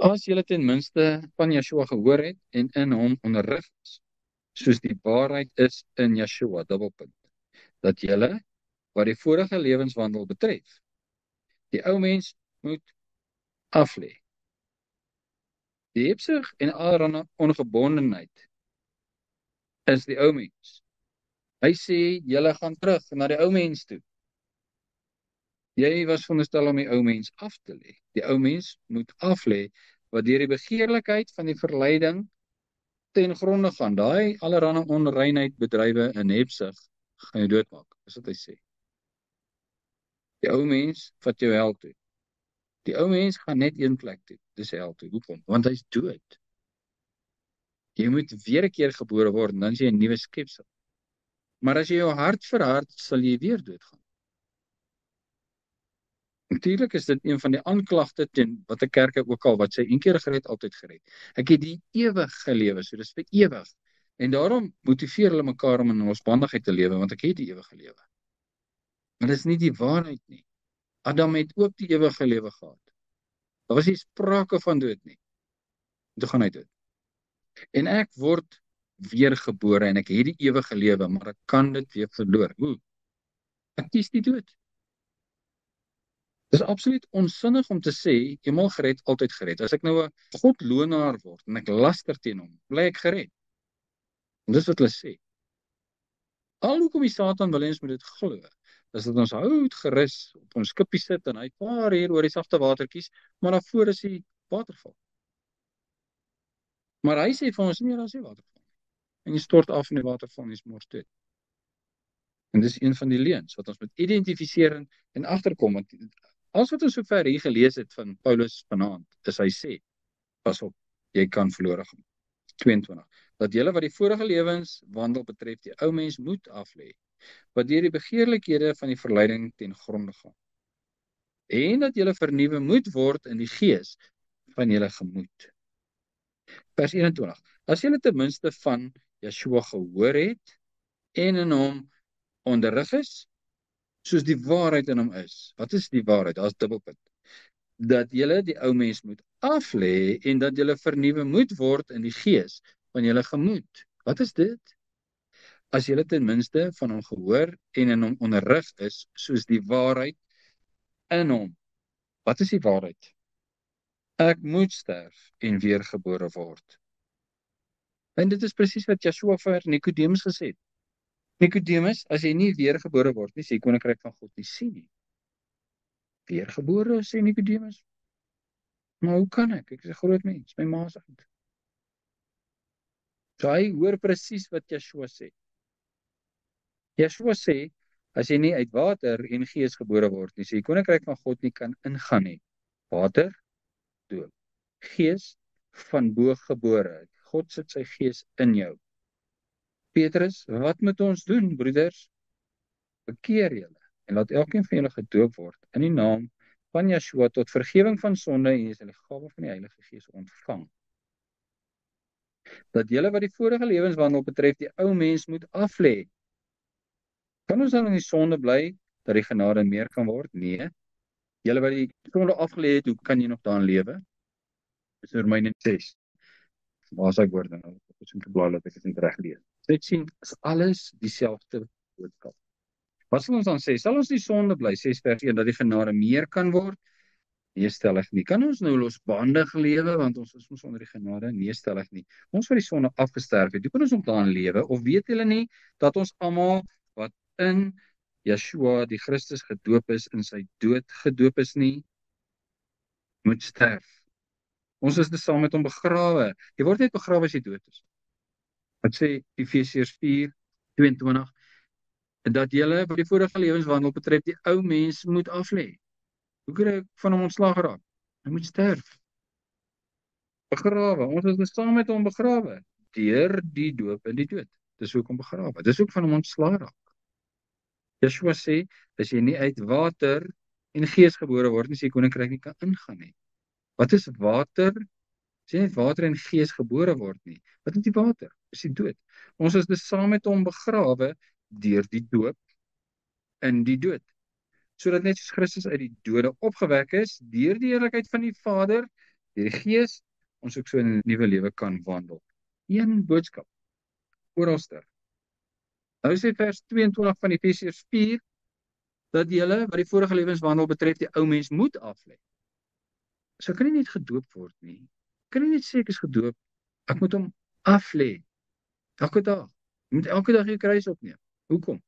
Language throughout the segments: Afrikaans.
As julle ten minste van Yeshua gehoor het en in hom onderrig is, soos die waarheid is in Yeshua, dubbelpunt, dat julle, wat die vorige lewenswandel betref, die ou mens moet aflê. Die hebsug en allerhande ongebondenheid is die ou mens. Hy sê, julle gaan terug na die ou mens toe. Jy was veronderstel om die ou mens af te lê. Die ou mens moet aflê, wat deur die begeerlikheid van die verleiding ten gronde gaan. Daai allerhande onreinheid bedrywe in hebsug gaan jou doodmaak, is wat hy sê. Die ou mens vat jou hel toe. Die ou mens gaan net een plek toe, dis hel toe. Hoekom? Want hy's dood. Jy moet weer 'n keer gebore word, en dan is jy 'n nuwe skepsel. Maar as jy jou hart verhard, sal jy weer doodgaan. Natuurlik is dit een van die aanklagte teen wat 'n kerk ook al, wat sê, een keer gered, altyd gered. Ek het die ewig gelewe, so dis vir ewig. En daarom motiveer hulle mekaar om in losbandigheid te lewe, want ek het die ewige lewe. Maar dis nie die waarheid nie. Adam het ook die ewige lewe gehad. Daar was nie sprake van dood nie. Toe gaan hy dood. En ek word weergebore en ek het die ewige lewe, maar ek kan dit weer verloor. Hoe? Ek kies die dood. Dit is absoluut onsinnig om te sê, eenmaal gered, altyd gered. As ek nou 'n godlonaar word en ek laster teen hom, bly ek gered. En dis wat hulle sê. Al hoekom die Satan wil ons moet dit glo, is dat ons hout gerus op ons skippie sit en hy vaar hier oor die sagte watertjies, maar daarvoor is die waterval. Maar hy sê vir ons, nee, daar is nie waterval. En jy stort af in die waterval en jy mors dood. En dis een van die leuns wat ons moet identifiseer en agterkom. Want alles wat ons sover hier gelees het van Paulus vanaand, is hy sê, pas op, jy kan verlore gaan. 22. Dat julle wat die vorige lewenswandel betref, die ou mens moet aflê, wat deur die begeerlikhede van die verleiding ten gronde gaan. En dat julle vernuwe moet word in die gees van julle gemoed. Vers 21. As julle ten minste van Yeshua gehoor het en in hom onderrig is, soos die waarheid in hom is. Wat is die waarheid? Daar is dubbelpunt. Dat julle die ou mens moet aflê en dat julle vernuwe moet word in die gees van julle gemoed. Wat is dit? As julle ten minste van hom gehoor en in hom onderrig is, soos die waarheid in hom. Wat is die waarheid? Ek moet sterf en weergebore word. En dit is presies wat Yeshua vir Nikodemus gesê het. Nikodemus, as jy nie weergebore word nie, sê koninkryk van God nie sien nie. Weergebore, sê Nikodemus. Maar hoe kan ek? Ek is 'n groot mens, my ma se kind. So hy hoor presies wat Yeshua sê. Yeshua sê, as jy nie uit water en gees gebore word nie, sê koninkryk van God nie kan ingaan nie. Water, doop. Gees, van bo gebore. God sit sy gees in jou. Petrus, wat moet ons doen, broeders? Bekeer julle en laat elkeen van julle gedoop word in die naam van Yeshua tot vergifnis van sonde en jy sal die gawe van die Heilige Gees ontvang. Dat julle wat die vorige lewenswandel betref, die ou mens moet aflê. Kan ons dan in die sonde bly, dat die genade meer kan word? Nee. Julle wat die sonde afgelê het, hoe kan jy nog daarin lewe? Dis Romeine 6. Waar is ek woord nou? Ek het so geblaai dat ek dit nie reg lees. Dit sien, is alles dieselfde boodskap. Wat sal ons dan sê? Sal ons die sonde bly, 6 vers 1, dat die genade meer kan word? Nee, stellig nie. Kan ons nou losbandig lewe, want ons is mos onder die genade? Nee, stellig nie. Ons wat die sonde afgesterf het, hoe kan ons nog daarin lewe? Of weet julle nie, dat ons almal wat in Yeshua, die Christus gedoop is, in sy dood gedoop is nie, moet sterf. Ons is saam met hom begrawe. Jy word net begrawe as jy dood is. Wat sê Efesiërs 4:22? Dat julle wat die vorige lewenswandel betref, die ou mens moet aflê. Hoe kan ek van hom ontslaag raak? Hy moet sterf. Begrawe. Ons is saam met hom begrawe. Deur die doop in die dood. Dis hoekom begrawe. Dis ook van hom ontslaag raak. Yeshua sê, as jy nie uit water en gees gebore word nie, sê koninkryk nie kan ingaan nie. Wat is water? As jy nie uit water en gees gebore word nie. Wat is die water? Is die dood. Ons is saam met hom begrawe deur die doop in die dood. Sodat net soos Christus uit die dode opgewek is, deur die heerlikheid van die Vader, deur die Gees, ons ook so in 'n nuwe lewe kan wandel. Een boodskap, oralster. Nou sê vers 22 van Efesiërs 4, dat julle, wat die vorige lewenswandel betref, die ou mens moet aflê. So ek kan nie net gedoop word nie. Ek kan nie net sê ek is gedoop, ek moet hom aflê, elke dag. Ek moet elke dag die kruis opneem. Hoekom?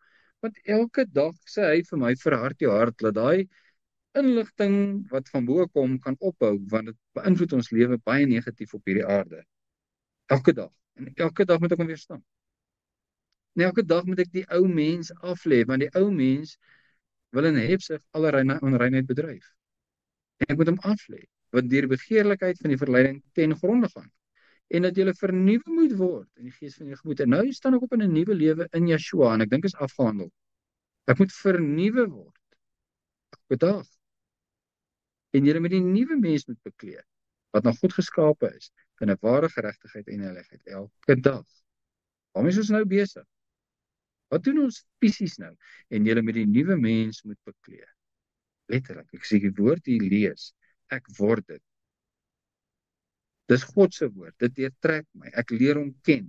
Want elke dag sê hy vir my, verhard jou hart, dat daai inligting wat van bo kom kan ophou, want dit beïnvloed ons lewe baie negatief op hierdie aarde. Elke dag. En elke dag moet ek hom weerstaan. En elke dag moet ek die ou mens aflê, want die ou mens wil in hebsug allerlei onreinheid bedryf. En ek moet hom aflê, wat deur die begeerlikheid van die verleiding ten gronde gaan. En dat jy vernuwe moet word in die gees van jou gemoed. En nou staan ek op in 'n nuwe lewe in Yeshua, en ek dink is afgehandel. Ek moet vernuwe word, elke dag. En jy met die nuwe mens moet bekleed, wat na God geskape is, in 'n ware geregtigheid en heiligheid, elke dag. Waarmee is ons nou besig? Wat doen ons fisies nou? En jy met die nuwe mens moet bekleed. Letterlik, ek sê die woord hier lees, ek word dit. Dis God se woord, dit deurtrek my, ek leer hom ken.